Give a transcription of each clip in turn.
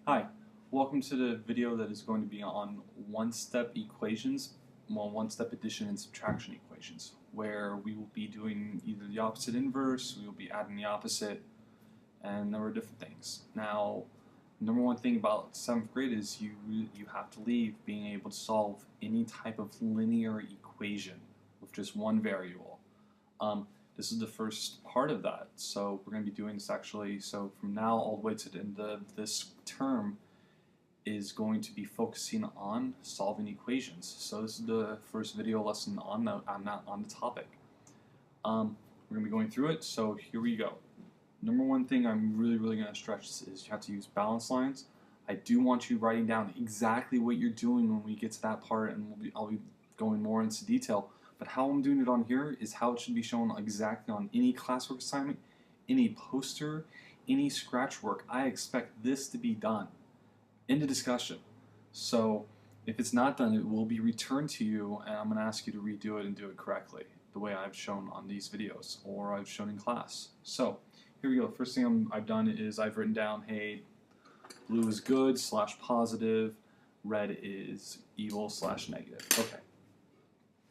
Hi, welcome to the video that is going to be on one-step equations, well, one-step addition and subtraction equations, where we will be doing either the opposite inverse, we will be adding the opposite, and there are different things. Now, number one thing about 7th grade is you have to leave being able to solve any type of linear equation with just one variable. This is the first part of that, so we're going to be doing this actually, so from now all the way to the end of this term is going to be focusing on solving equations. So this is the first video lesson on the topic. We're going to be going through it, so here we go. Number one thing I'm really going to stress is you have to use balance lines. I do want you writing down exactly what you're doing when we get to that part, and I'll be going more into detail. But how I'm doing it on here is how it should be shown exactly on any classwork assignment, any poster, any scratch work. I expect this to be done. End of discussion. So if it's not done, it will be returned to you, and I'm going to ask you to redo it and do it correctly, the way I've shown on these videos, or I've shown in class. So here we go. First thing I've done is I've written down, hey, blue is good / positive, red is evil / negative. Okay.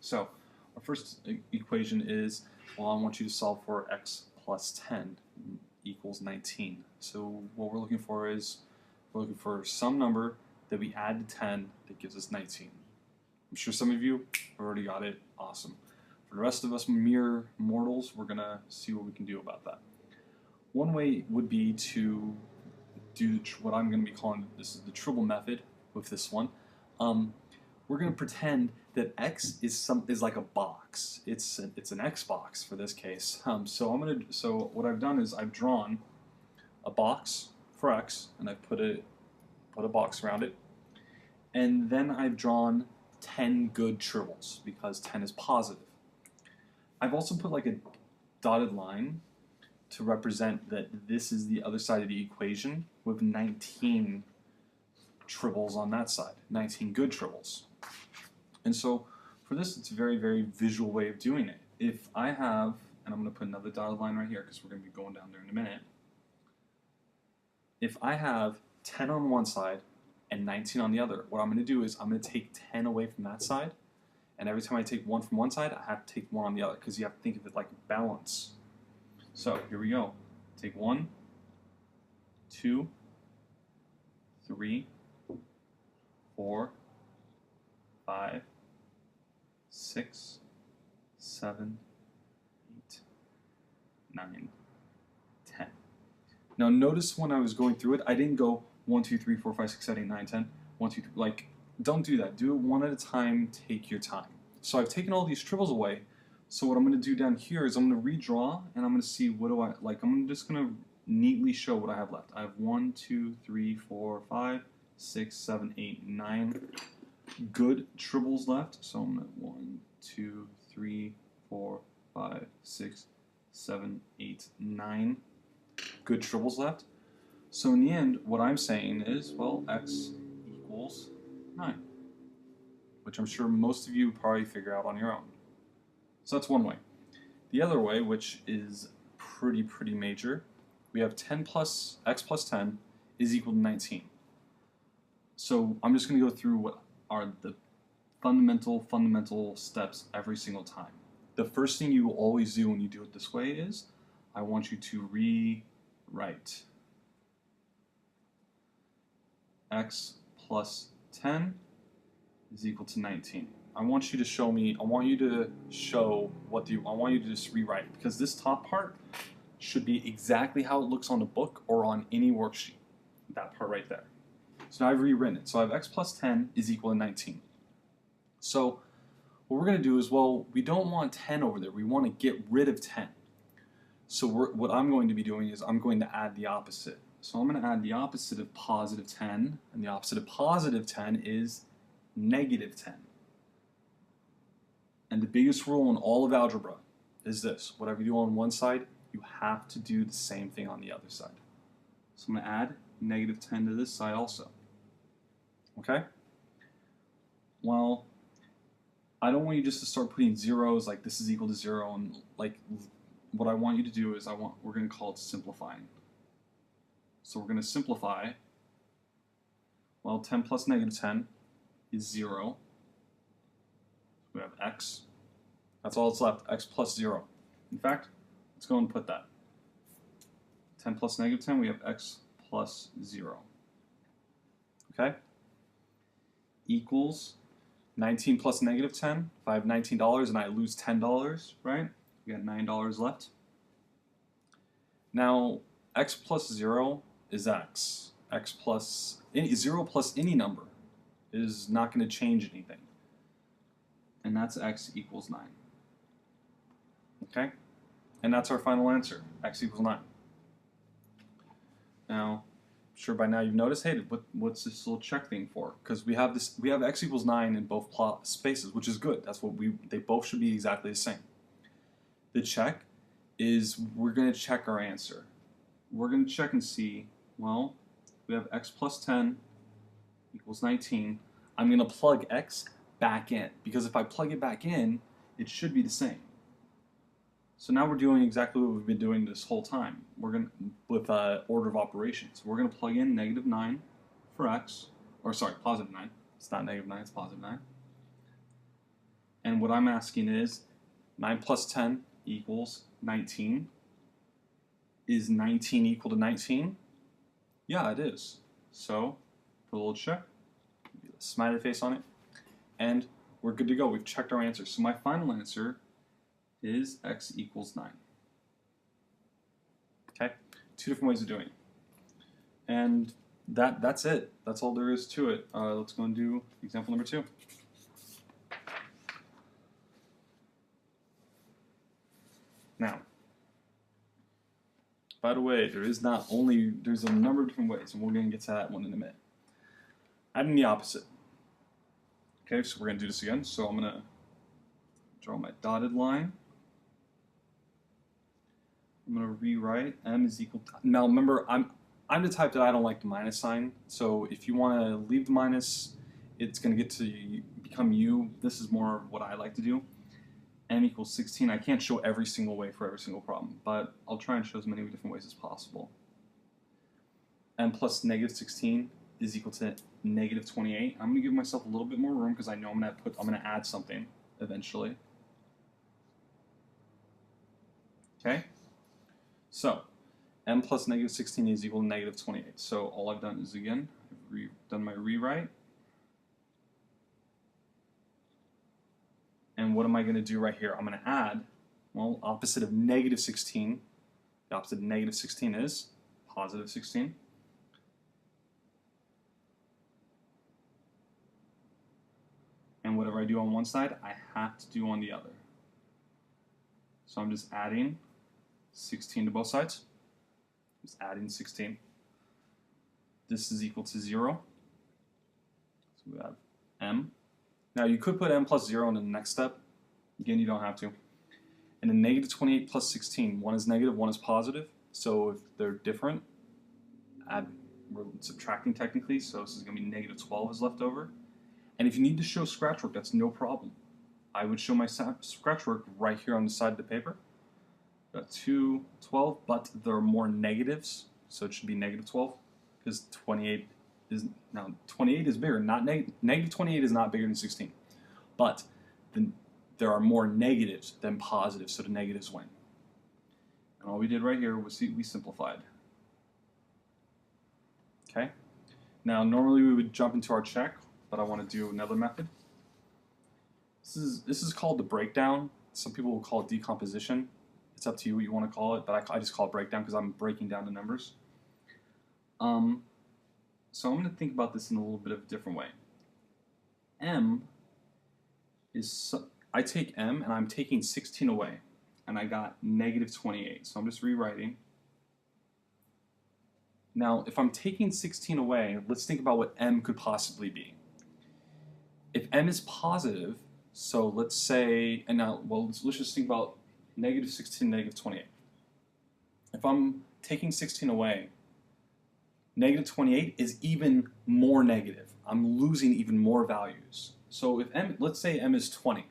So our first equation is, well, I want you to solve for x plus 10 equals 19. So what we're looking for is, we're looking for some number that we add to 10 that gives us 19. I'm sure some of you have already got it. Awesome. For the rest of us mere mortals, we're going to see what we can do about that. One way would be to do what I'm going to be calling, this is the triple method with this one. We're going to pretend that x is like a box. It's an x box for this case. So what I've done is I've drawn a box for x, and I've put a box around it, and then I've drawn 10 good triples because 10 is positive. I've also put like a dotted line to represent that this is the other side of the equation with 19 triples on that side, 19 good triples. And so for this, it's a very visual way of doing it. If I have, and I'm going to put another dotted line right here because we're going to be going down there in a minute. If I have 10 on one side and 19 on the other, what I'm going to do is I'm going to take 10 away from that side, and every time I take one from one side, I have to take one on the other because you have to think of it like a balance. So here we go. Take 1, 2, 3, 4, 5, 6, 7, 8, 9, 10. Now notice when I was going through it, I didn't go 1, 2, 3, 4, 5, 6, 7, 8, 9, 10. 1, 2, 3, like, don't do that. Do it one at a time, take your time. So I've taken all these triples away. So what I'm going to do down here is I'm going to redraw, and I'm going to see what do I, like, I'm just going to neatly show what I have left. I have 1, 2, 3, 4, 5, 6, 7, 8, 9 good triples left. So I'm at 1, 2, 3, 4, 5, 6, 7, 8, 9 good triples left. So in the end, what I'm saying is, well, x equals 9, which I'm sure most of you probably figure out on your own. So that's one way. The other way, which is pretty major, we have 10 plus x plus 10 is equal to 19. So I'm just going to go through what are the fundamental steps every single time. The first thing you will always do when you do it this way is, I want you to rewrite x plus 10 is equal to 19. I want you to show me, I want you to just rewrite, because this top part should be exactly how it looks on the book or on any worksheet. That part right there. So now I've rewritten it. So I have x plus 10 is equal to 19. So what we're going to do is, well, we don't want 10 over there. We want to get rid of 10. So what I'm going to be doing is I'm going to add the opposite. So I'm going to add the opposite of positive 10, and the opposite of positive 10 is negative 10. And the biggest rule in all of algebra is this: whatever you do on one side, you have to do the same thing on the other side. So I'm going to add negative 10 to this side also. Okay? Well, I don't want you just to start putting zeros like this is equal to 0, and like what I want you to do is we're going to call it simplifying. So we're going to simplify Well, 10 plus negative 10 is 0. We have x. That's all that's left, x plus 0. In fact, let's go and put that. 10 plus negative 10, we have x plus 0. Okay? Equals 19 plus negative 10. If I have $19 and I lose $10, right? We got $9 left. Now, x plus 0 is x. X plus 0 plus any number is not going to change anything. And that's x equals 9. Okay? And that's our final answer. X equals 9. Now, I'm sure by now you've noticed, hey, what's this little check thing for? Because we have x equals 9 in both plot spaces, which is good. That's what they both should be exactly the same. The check is we're going to check our answer. We're going to check and see, well, we have x plus 10 equals 19. I'm going to plug x back in, because if I plug it back in, it should be the same. So now we're doing exactly what we've been doing this whole time. We're going to, with order of operations, we're going to plug in negative 9 for x, or sorry, positive 9. It's not negative 9, it's positive 9. And what I'm asking is, 9 plus 10 equals 19. Is 19 equal to 19? Yeah, it is. So, put a little check, a smiley face on it, and we're good to go. We've checked our answer. So my final answer is x equals 9. Okay? Two different ways of doing it. And that's it. That's all there is to it. Let's go and do example number 2. Now, by the way, there's a number of different ways, and we're going to get to that one in a minute. Adding the opposite. Okay, so we're going to do this again. So I'm going to draw my dotted line. I'm going to rewrite m is equal to, now remember, I'm the type that I don't like the minus sign, so if you want to leave the minus, it's going to get to become u. This is more what I like to do. M equals 16. I can't show every single way for every single problem, but I'll try and show as many different ways as possible. M plus negative 16 is equal to negative 28. I'm going to give myself a little bit more room because I know I'm going to add something eventually. Okay? So, m plus negative 16 is equal to negative 28. So all I've done is, again, I've done my rewrite. And what am I going to do right here? I'm going to add, well, opposite of negative 16. The opposite of negative 16 is positive 16. And whatever I do on one side, I have to do on the other. So I'm just adding 16 to both sides. Just adding 16. This is equal to 0. So we have m. Now you could put m plus 0 in the next step. Again, you don't have to. And then negative 28 plus 16. One is negative, one is positive. So if they're different, we're subtracting technically. So this is going to be negative 12 is left over. And if you need to show scratch work, that's no problem. I would show my scratch work right here on the side of the paper. Got 2, 12, but there are more negatives, so it should be negative 12, because 28 is, now 28 is bigger, not negative 28 is not bigger than 16, but there are more negatives than positives, so the negatives win. And all we did right here was we simplified. Okay? Now normally we would jump into our check, but I want to do another method. This is called the breakdown. Some people will call it decomposition. It's up to you what you want to call it, but I just call it breakdown because I'm breaking down the numbers. So I'm going to think about this in a little bit of a different way. M is, I take M and I'm taking 16 away, and I got negative 28. So I'm just rewriting. Now, if I'm taking 16 away, let's think about what M could possibly be. If M is positive, so let's say, and now, well, let's just think about negative 16, negative 28. If I'm taking 16 away, negative 28 is even more negative. I'm losing even more values. So if M, let's say M is 20.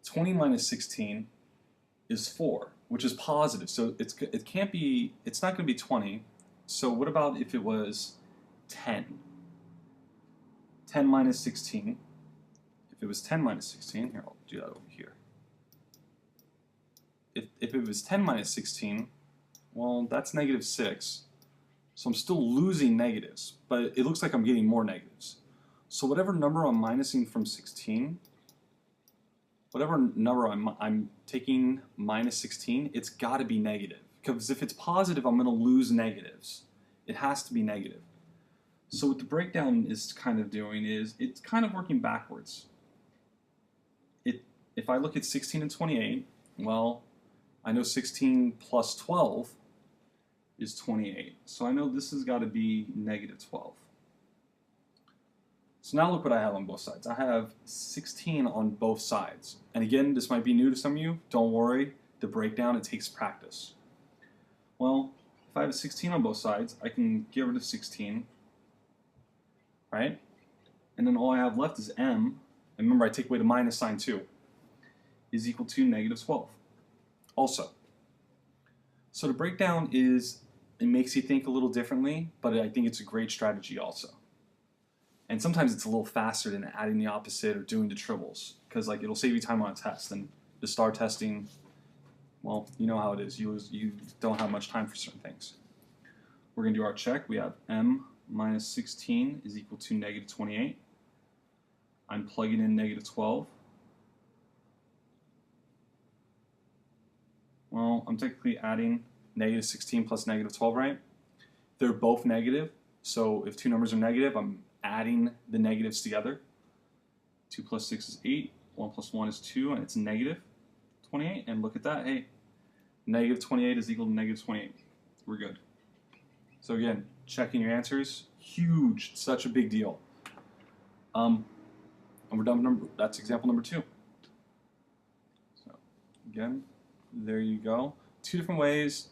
20 minus 16 is 4, which is positive. So it's not going to be 20. So what about if it was 10? 10 minus 16, if it was 10 minus 16, here, I'll do that over here. If it was 10 minus 16, well, that's negative 6. So I'm still losing negatives, but it looks like I'm getting more negatives. So whatever number I'm minusing from 16, whatever number I'm taking minus 16, it's got to be negative. Because if it's positive, I'm going to lose negatives. It has to be negative. So what the breakdown is kind of doing is it's kind of working backwards. If I look at 16 and 28, well, I know 16 plus 12 is 28. So I know this has got to be negative 12. So now look what I have on both sides. I have 16 on both sides. And again, this might be new to some of you. Don't worry. The breakdown, it takes practice. Well, if I have a 16 on both sides, I can get rid of 16, right? And then all I have left is m. And remember, I take away the minus sign too, is equal to negative 12. Also, so the breakdown is, it makes you think a little differently, but I think it's a great strategy also. And sometimes it's a little faster than adding the opposite or doing the triples, because like it'll save you time on a test. And the star testing, well, you know how it is. You don't have much time for certain things. We're going to do our check. We have m minus 16 is equal to negative 28. I'm plugging in negative 12. Well, I'm technically adding negative 16 plus negative 12, right? They're both negative, so if two numbers are negative, I'm adding the negatives together. 2 plus 6 is 8, 1 plus 1 is 2, and it's negative 28. And look at that, hey, negative 28 is equal to negative 28. We're good. So again, checking your answers, huge, such a big deal. And we're done with that's example number 2. So again, there you go. 2 different ways.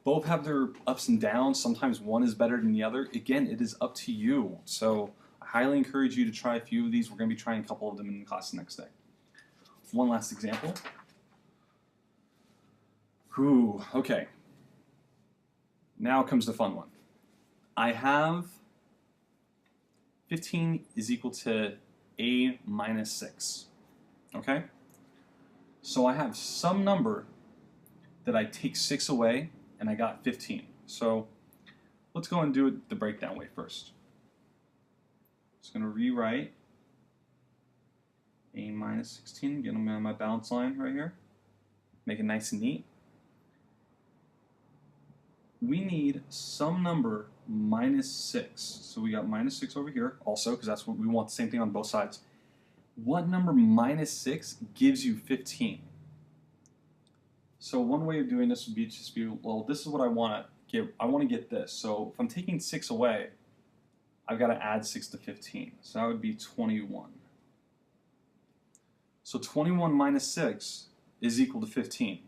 Both have their ups and downs. Sometimes one is better than the other. Again, it is up to you. So I highly encourage you to try a few of these. We're going to be trying a couple of them in the class the next day. One last example. Ooh, okay. Now comes the fun one. I have 15 is equal to a minus 6. Okay? So I have some number that I take 6 away, and I got 15. So let's go and do it the breakdown way first. Just going to rewrite a minus 16, get them on my balance line right here. Make it nice and neat. We need some number minus 6. So we got minus 6 over here also, because that's what we want, the same thing on both sides. What number minus 6 gives you 15? So one way of doing this would be just be, well, this is what I want to get. I want to get this. So if I'm taking 6 away, I've got to add 6 to 15. So that would be 21. So 21 minus 6 is equal to 15.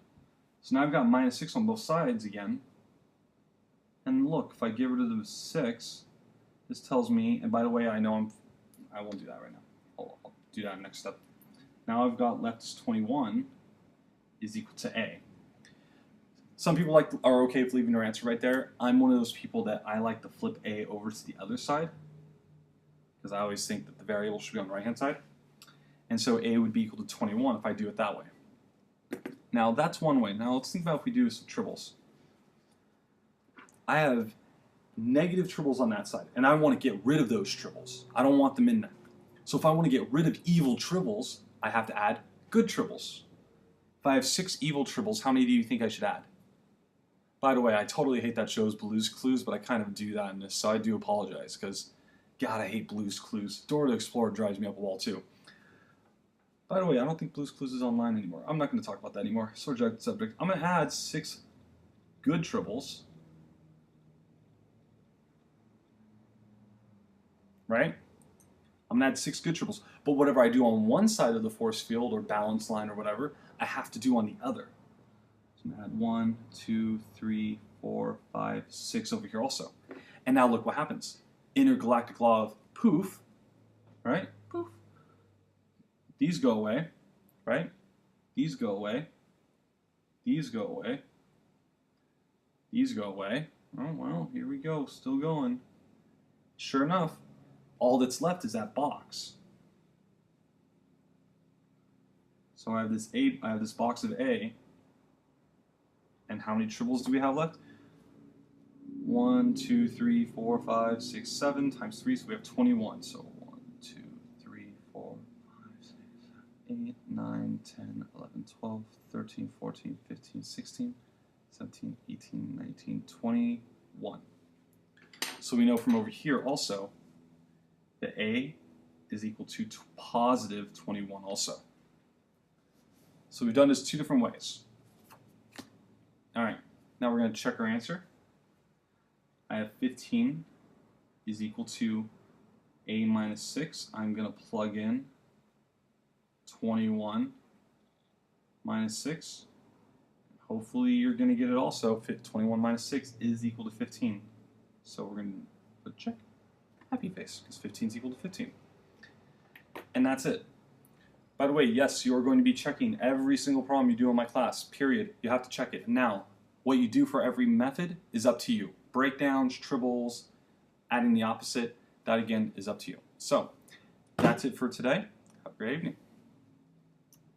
So now I've got minus 6 on both sides again. And look, if I get rid of the 6, this tells me, and by the way, I know I won't do that right now. I'll do that next step. Now I've got left is 21 is equal to A. Some people are okay with leaving their answer right there. I'm one of those people that I like to flip A over to the other side, because I always think that the variable should be on the right-hand side. And so A would be equal to 21 if I do it that way. Now that's one way. Now let's think about if we do some triples. I have negative triples on that side, and I want to get rid of those triples. I don't want them in there. So if I want to get rid of evil triples, I have to add good triples. If I have 6 evil triples, how many do you think I should add? By the way, I totally hate that show's Blue's Clues, but I kind of do that in this, so I do apologize, because, God, I hate Blue's Clues. Dora the Explorer drives me up a wall, too. By the way, I don't think Blue's Clues is online anymore. I'm not going to talk about that anymore. Subject. I'm going to add 6 good triples. Right? I'm going to add 6 good triples. But whatever I do on one side of the force field or balance line or whatever, I have to do on the other. So I'm going to add 1, 2, 3, 4, 5, 6 over here also. And now look what happens. Intergalactic law of poof, right? Poof. These go away, right? These go away. These go away. These go away. Oh, well, here we go. Still going. Sure enough, all that's left is that box. So I have this box of A, and how many triples do we have left? 1, 2, 3, 4, 5, 6, 7 times 3, so we have 21. So 1, 2, 3, 4, 5, 6, 7, 8, 9, 10, 11, 12, 13, 14, 15, 16, 17, 18, 19, 21. So we know from over here also that A is equal to positive 21 also. So we've done this 2 different ways. All right, now we're going to check our answer. I have 15 is equal to A minus 6. I'm going to plug in 21 minus 6. Hopefully you're going to get it also. 21 minus 6 is equal to 15. So we're going to put check, happy face, because 15 is equal to 15. And that's it. By the way, yes, you're going to be checking every single problem you do in my class, period. You have to check it. Now, what you do for every method is up to you. Breakdowns, triples, adding the opposite, that again is up to you. So, that's it for today. Have a great evening.